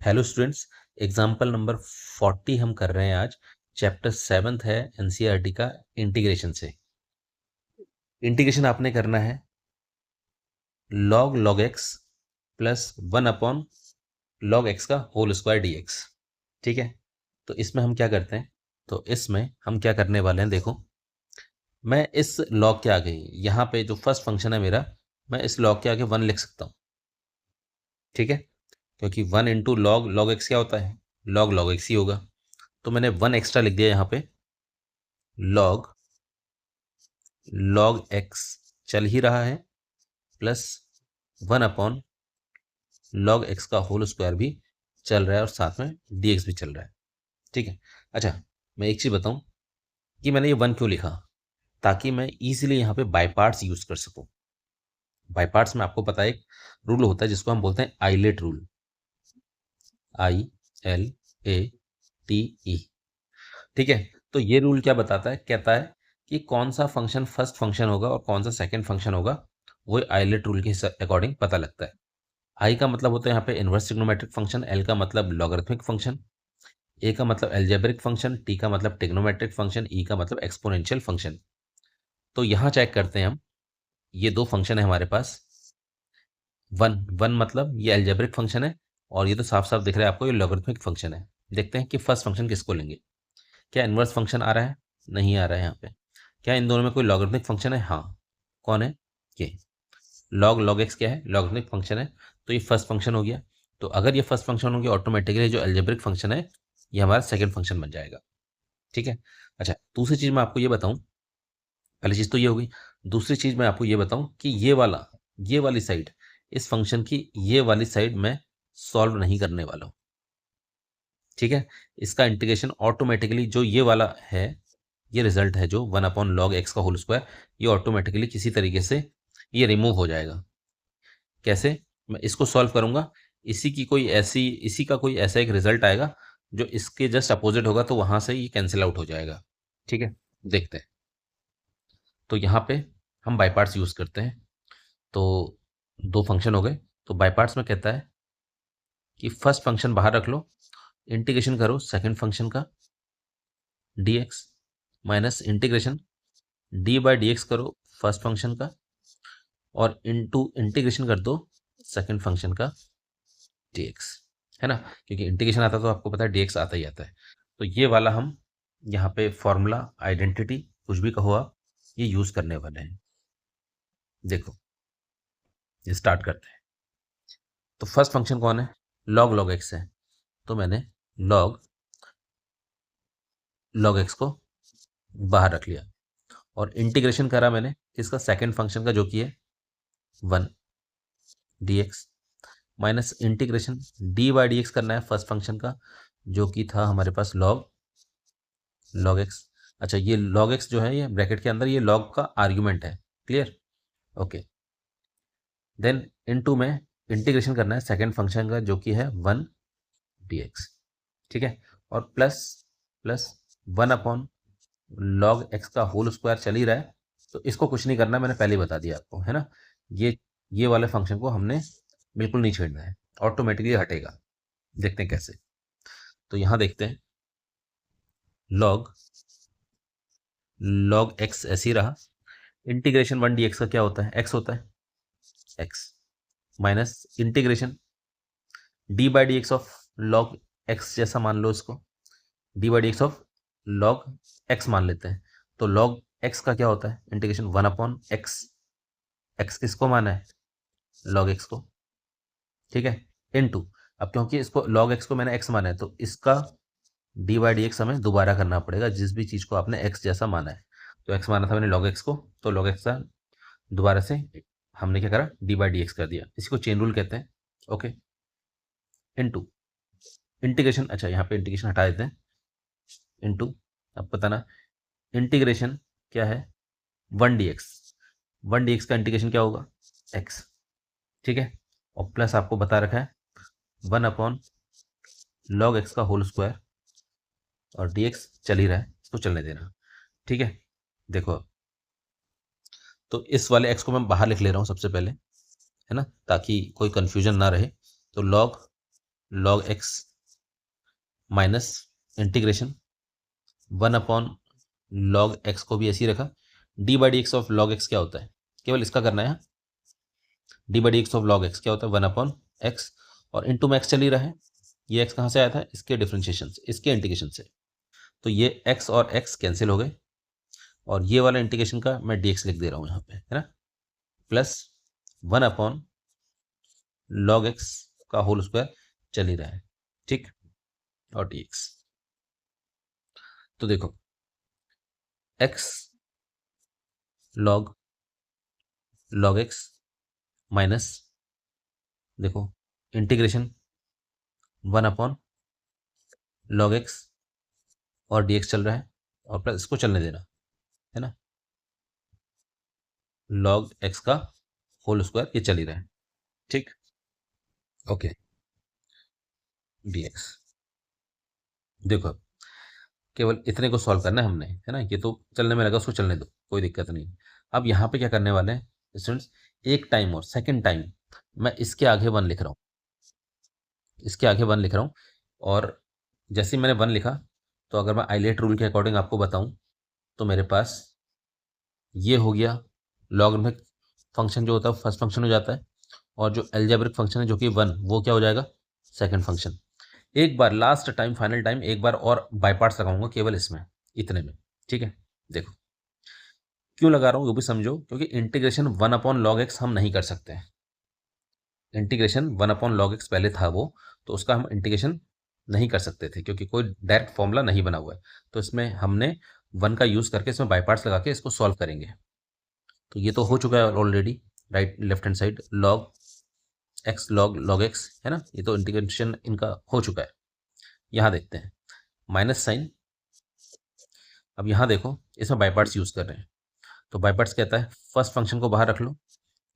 Hello students. Example number 40 हम कर रहे हैं आज। चैप्टर 7 है एनसीईआरटी का इंटीग्रेशन से। इंटीग्रेशन आपने करना है log x plus 1 upon log x का होल स्क्वायर dx। ठीक है, तो इसमें हम क्या करते हैं, तो इसमें हम क्या करने वाले हैं, देखो मैं इस log के आगे यहाँ पे जो फर्स्ट फंक्शन है मेरा, मैं इस log के आगे 1 लिख सकता हूँ। ठीक है, क्योंकि 1 इंटू log x क्या होता है, log x ही होगा। तो मैंने 1 एक्स्ट्रा लिख दिया यहाँ पे। log x चल ही रहा है, प्लस 1 अपॉन log x का होल स्क्वायर भी चल रहा है, और साथ में dx भी चल रहा है। ठीक है, अच्छा मैं एक चीज़ बताऊं कि मैंने ये 1 क्यों लिखा, ताकि मैं इजीली यहाँ पे बाय पार्ट्स यूज कर सकूं। बाय पार्ट्स में आपको पता है एक रूल होता है जिसको हम बोलते हैं आइलेट रूल, ILATE। ठीक है, तो ये रूल क्या बताता है, कहता है कि कौन सा फंक्शन फर्स्ट फंक्शन होगा और कौन सा सेकंड फंक्शन होगा, वो आइलेट रूल के अकॉर्डिंग पता लगता है। आई का मतलब होता है यहाँ पे इनवर्स ट्रिग्नोमेट्रिक फंक्शन, एल का मतलब लॉगरिथमिक फंक्शन, ए का मतलब एल्जेब्रिक फंक्शन, टी का मतलब ट्रिग्नोमेट्रिक फंक्शन, ई का मतलब एक्सपोनेंशियल फंक्शन। तो यहाँ चेक करते हैं हम, ये दो फंक्शन है हमारे पास। वन वन मतलब ये एल्जेब्रिक फंक्शन है, और ये तो साफ साफ दिख रहा है आपको ये लॉगरिथमिक फंक्शन है। देखते हैं कि फर्स्ट फंक्शन किसको लेंगे। क्या इनवर्स फंक्शन आ रहा है? नहीं आ रहा है यहाँ पे। क्या इन दोनों में कोई लॉगरिथमिक फंक्शन है? हाँ। कौन है? ये log x क्या है? लॉगरिथमिक फंक्शन है। तो ये फर्स्ट फंक्शन हो गया। तो अगर ये फर्स्ट फंक्शन हो गया, ऑटोमेटिकली जो अलजेब्रिक फंक्शन है ये हमारा सेकंड फंक्शन बन जाएगा। ठीक है, अच्छा दूसरी चीज मैं आपको ये बताऊं, पहली चीज तो ये होगी। दूसरी चीज मैं आपको ये बताऊं कि ये वाली साइड, इस फंक्शन की ये वाली साइड मैं सॉल्व नहीं करने वाला हूं। ठीक है, इसका इंटीग्रेशन ऑटोमेटिकली जो ये वाला है, ये रिजल्ट है जो 1/log x का होल स्क्वायर, ये ऑटोमेटिकली किसी तरीके से ये रिमूव हो जाएगा। कैसे? मैं इसको सॉल्व करूंगा, इसी का कोई ऐसा एक रिजल्ट आएगा जो इसके जस्ट अपोजिट होगा, तो वहां से ये कैंसिल आउट हो जाएगा। ठीक है, देखते हैं। तो यहाँ पे हम बाय पार्ट्स यूज करते हैं। तो दो फंक्शन हो गए, तो बाय पार्ट्स में कहता है कि फर्स्ट फंक्शन बाहर रख लो, इंटीग्रेशन करो सेकंड फंक्शन का dx, माइनस इंटीग्रेशन d/dx करो फर्स्ट फंक्शन का, और इनटू इंटीग्रेशन कर दो सेकंड फंक्शन का dx। है ना, क्योंकि इंटीग्रेशन आता है तो आपको पता है dx आता ही आता है। तो ये वाला हम यहाँ पे फॉर्मूला, आइडेंटिटी, कुछ भी कहो आप, ये यूज करने वाले हैं। देखो, ये स्टार्ट करते हैं। तो फर्स्ट फंक्शन कौन है? log x है। तो मैंने log x को बाहर रख लिया, और इंटीग्रेशन करा मैंने किसका? सेकंड फंक्शन का, जो कि है 1 dx, माइनस इंटीग्रेशन d/dx करना है फर्स्ट फंक्शन का, जो कि था हमारे पास log x। अच्छा, ये log x जो है ये ब्रैकेट के अंदर ये log का आर्ग्यूमेंट है। क्लियर? ओके, देन इनटू में इंटीग्रेशन करना है सेकंड फंक्शन का, जो कि है 1 dx। ठीक है, और प्लस प्लस 1/log x का होल स्क्वायर चल ही रहा है, तो इसको कुछ नहीं करना, मैंने पहले ही बता दिया आपको, है ना। ये वाले फंक्शन को हमने बिल्कुल नहीं छेड़ना है, ऑटोमेटिकली हटेगा। देखते हैं कैसे। तो यहां देखते हैं, log x ऐसे ही रहा। इंटीग्रेशन 1 dx का क्या होता है? x होता है, x minus integration d/dx of log x, जैसा मान लो इसको, d/dx ऑफ log x मान लेते हैं। तो log x का क्या होता है? Integration 1/x। x किसको माना है? log x को। ठीक है, इनटू, अब क्योंकि इसको log x को मैंने x माना है, तो इसका d/dx हमें दोबारा करना पड़ेगा, जिस भी चीज को आपने x जैसा माना है। तो x माना था मैंने log x को, तो log x का दोबारा से हमने क्या करा? d/dx कर दिया। इसी को चेन रूल कहते हैं। ओके, इनटू इंटीग्रेशन, अच्छा यहाँ पे इंटीग्रेशन हटा देते हैं, इनटू, अब पता ना इंटीग्रेशन क्या है? 1 dx, 1 dx का इंटीग्रेशन क्या होगा? x। ठीक है, और प्लस आपको बता रखा है 1/log x का होल स्क्वायर, और dx चल ही रहा है, इसको चलने देना। ठीक है, देखो, तो इस वाले x को मैं बाहर लिख ले रहा हूँ सबसे पहले, है ना, ताकि कोई कंफ्यूजन ना रहे। तो log log x minus integration 1/log x को भी ऐसे ही रखा। D by d x of log x क्या होता है, केवल इसका करना है। D by d x of log x क्या होता है, 1/x, और इंटू में एक्स चल ही रहा है। ये एक्स कहाँ से आया था, इसके डिफ्रेंशिएशन से, इसके इंटीग्रेशन से। तो ये एक्स और एक्स कैंसिल हो गए, और ये वाला इंटीग्रेशन का मैं डी एक्स लिख दे रहा हूँ यहाँ पे, है ना, प्लस 1/log x का होल स्क्वायर चल ही रहा है, ठीक, और डी एक्स। तो देखो x log x माइनस, देखो इंटीग्रेशन 1/log x और dx चल रहा है, और प्लस इसको चलने देना, है ना, log x का होल स्क्वायर ये चल ही रहा है, ठीक, ओके, dx। देखो केवल इतने को सॉल्व करना है हमने, है ना, ये तो चलने में लगा, उसको चलने दो, कोई दिक्कत नहीं। अब यहाँ पे क्या करने वाले हैं स्टूडेंट्स, एक टाइम और सेकंड टाइम मैं इसके आगे 1 लिख रहा हूँ, इसके आगे 1 लिख रहा हूँ, और जैसे ही मैंने 1 लिखा, तो अगर मैं आइलेट रूल के अकॉर्डिंग आपको बताऊं, तो मेरे पास ये हो गया लॉगरिथमिक फंक्शन जो होता है फर्स्ट फंक्शन हो जाता है, और जो अलजेब्रिक फंक्शन है जो कि 1, वो क्या हो जाएगा, सेकंड फंक्शन। एक बार लास्ट टाइम, फाइनल टाइम, एक बार और बाय पार्ट्स लगाऊंगा केवल इसमें, इतने में, ठीक है। देखो क्यों लगा रहा हूँ वो भी समझो, क्योंकि इंटीग्रेशन 1/log x हम नहीं कर सकते हैं। इंटीग्रेशन 1/log x पहले था वो, तो उसका हम इंटीग्रेशन नहीं कर सकते थे, क्योंकि कोई डायरेक्ट फॉर्मूला नहीं बना हुआ है। तो इसमें हमने 1 का यूज़ करके इसमें बाय पार्ट्स लगा के इसको सॉल्व करेंगे। तो ये तो हो चुका है already, right left hand side log x log x, है ना, ये तो इंटीग्रेशन इनका हो चुका है। यहाँ देखते हैं माइनस साइन, अब यहाँ देखो इसमें बाय पार्ट्स यूज़ कर रहे हैं, तो बाय पार्ट्स कहता है फर्स्ट फंक्शन को बाहर रख लो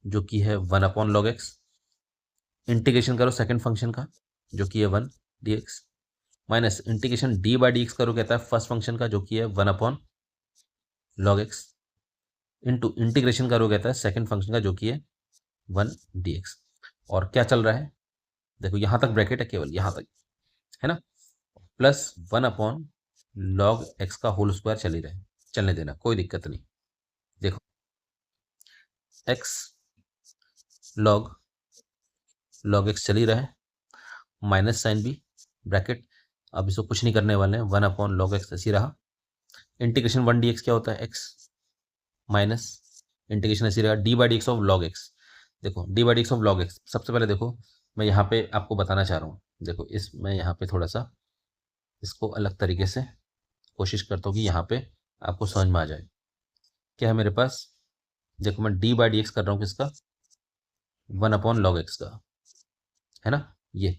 जो कि है 1/log x, इंटीग्रेशन करो सेकंड फंक्शन का जो कि है 1 dx, minus integration D by d x करो, कहता है फर्स्ट फंक्शन का जो कि है 1/log x, इंटू इंटीग्रेशन करो कहता है सेकंड फंक्शन का जो कि है 1 dx। और क्या चल रहा है, देखो यहाँ तक ब्रैकेट है, केवल यहाँ तक, है ना, प्लस 1/log x का होल स्क्वायर चल ही रहे, चलने देना, कोई दिक्कत नहीं। देखो x log x चल ही रहा है, माइनस साइन भी ब्रैकेट, अब इसको कुछ नहीं करने वाले हैं, 1/log x ऐसी रहा। इंटीग्रेशन 1 dx क्या होता है, x माइनस इंटीग्रेशन ऐसी रहा d by d x of log x. देखो d by d x of log x, सबसे पहले देखो मैं यहाँ पे आपको बताना चाह रहा हूँ, देखो इस मैं यहाँ पे थोड़ा सा इसको अलग तरीके से कोशिश करता हूँ कि यहाँ पे आपको समझ में आ जाए। क्या है मेरे पास, देखो मैं डी बाई डी एक्स कर रहा हूँ किसका, 1/log x का, है ना, ये।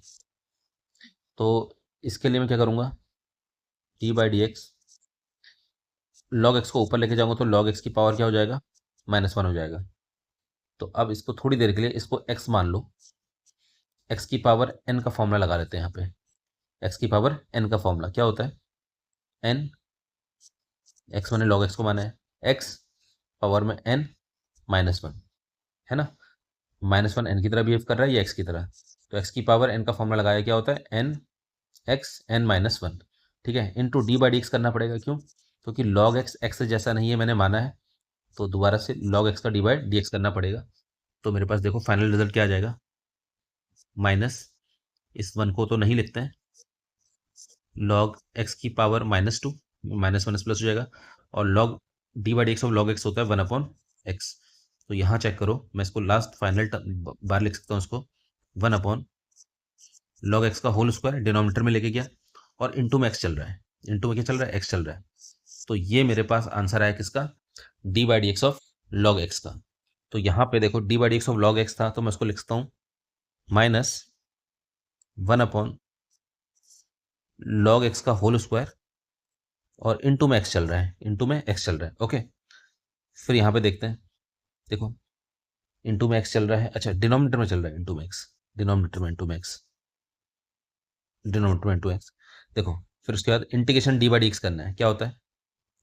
तो इसके लिए मैं क्या करूँगा, D by d x, log x को ऊपर लेके जाऊँगा तो लॉग एक्स की पावर क्या हो जाएगा, -1 हो जाएगा। तो अब इसको थोड़ी देर के लिए इसको x मान लो, x की पावर n का फॉर्मूला लगा लेते हैं यहाँ पे। x की पावर n का फॉर्मूला क्या होता है, n, x मैंने log x को माना है, x पावर में n -1, है ना, -1 n की तरह बिहेव कर रहा है, ये x की तरह। तो x की पावर n का फॉर्मूला लगाया, क्या होता है, n x n -1, ठीक है, into D by d x करना पड़ेगा, क्यों, क्योंकि log x x से जैसा नहीं है मैंने माना है, तो दोबारा से log x का डी बाई डी एक्स करना पड़ेगा। तो मेरे पास देखो फाइनल रिजल्ट क्या आ जाएगा, माइनस, इस 1 को तो नहीं लिखते हैं, log x की पावर -2, -1 प्लस हो जाएगा, और log D by d x of log x होता है 1/x। तो यहाँ चेक करो, मैं इसको लास्ट फाइनल बार लिख सकता हूँ इसको, 1/log x का होल स्क्वायर डिनोमिनेटर में लेके गया, और इंटू में x चल रहा है, इंटू में क्या चल रहा है, x चल रहा है। तो ये मेरे पास आंसर आया किसका, D by d x of log x का। तो यहाँ पे देखो d by d x of log x था, तो मैं इसको लिखता हूँ -1/log x का होल स्क्वायर, और इंटू में x चल रहा है, इंटू में x चल रहा है, ओके। फिर यहाँ पे देखते हैं, देखो इंटू में x चल रहा है, अच्छा डिनोमिनेटर में चल रहा है इंटू में x, डिनोमिनेटर में इंटू में x, डिनोमिनेटर में इंटू x। देखो फिर उसके बाद integration D by d x करना है, क्या होता है,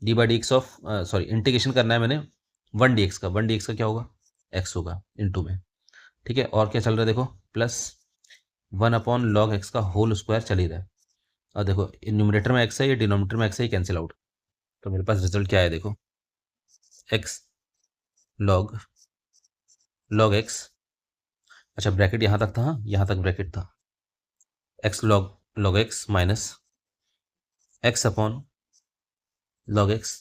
D by d x of, sorry integration करना है मैंने 1 डी एक्स का, 1 dx का क्या होगा, x होगा इंटू में, ठीक है। और क्या चल रहा है देखो, प्लस 1 अपॉन लॉग एक्स का होल स्क्वायर चल ही रहा है। और देखो न्यूमरेटर में एक्स है, ये डिनोमिनेटर में एक्स है, कैंसिल आउट। तो मेरे पास रिजल्ट क्या है देखो, एक्स लॉग लॉग एक्स, अच्छा ब्रैकेट यहाँ तक था, हाँ यहाँ तक ब्रैकेट था, x log log x minus x upon log x.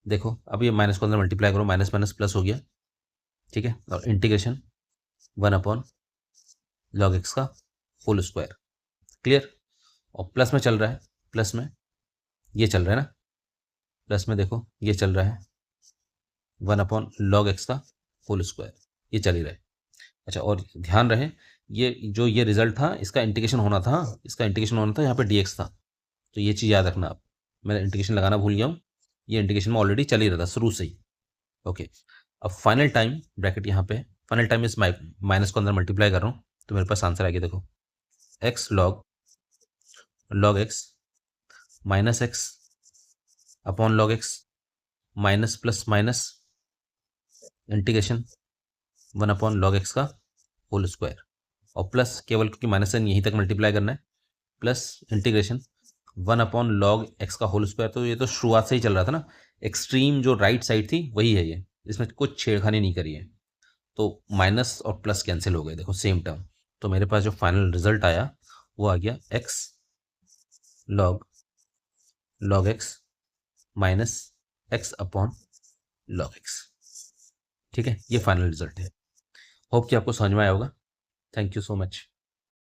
देखो अब ये माइनस को अंदर मल्टीप्लाई करो, माइनस माइनस प्लस हो गया, ठीक है, और इंटीग्रेशन 1 अपॉन लॉग एक्स का होल स्क्वायर। क्लियर। और प्लस में चल रहा है, प्लस में ये चल रहा है ना, प्लस में देखो ये चल रहा है 1 अपॉन लॉग एक्स का होल स्क्वायर, ये चल ही रहा है। अच्छा और ध्यान रहे, ये जो ये रिजल्ट था इसका इंटीग्रेशन होना था, इसका इंटीग्रेशन होना था यहाँ पे dx था, तो ये चीज़ याद रखना आप, मैं इंटीग्रेशन लगाना भूल गया हूँ, ये इंटीग्रेशन में ऑलरेडी चल ही रहा था शुरू से ही। ओके, अब फाइनल टाइम ब्रैकेट यहाँ पे, फाइनल टाइम इस माइनस को अंदर मल्टीप्लाई कर रहा हूँ, तो मेरे पास आंसर आ गया देखो, x log log x minus x upon log x minus plus minus integration 1 upon log x का होल स्क्वायर, और प्लस केवल क्योंकि माइनस है यहीं तक मल्टीप्लाई करना है, plus integration 1 upon log x का होल स्क्वायर। तो ये तो शुरुआत से ही चल रहा था ना, एक्सट्रीम जो राइट साइड थी वही है ये, इसमें कुछ छेड़खानी नहीं करी है। तो माइनस और प्लस कैंसिल हो गए देखो, सेम टर्म। तो मेरे पास जो फाइनल रिजल्ट आया वो आ गया x log log x minus x upon log x. ठीक है, ये फाइनल रिजल्ट है। होप कि आपको समझ में आया होगा। Thank you so much.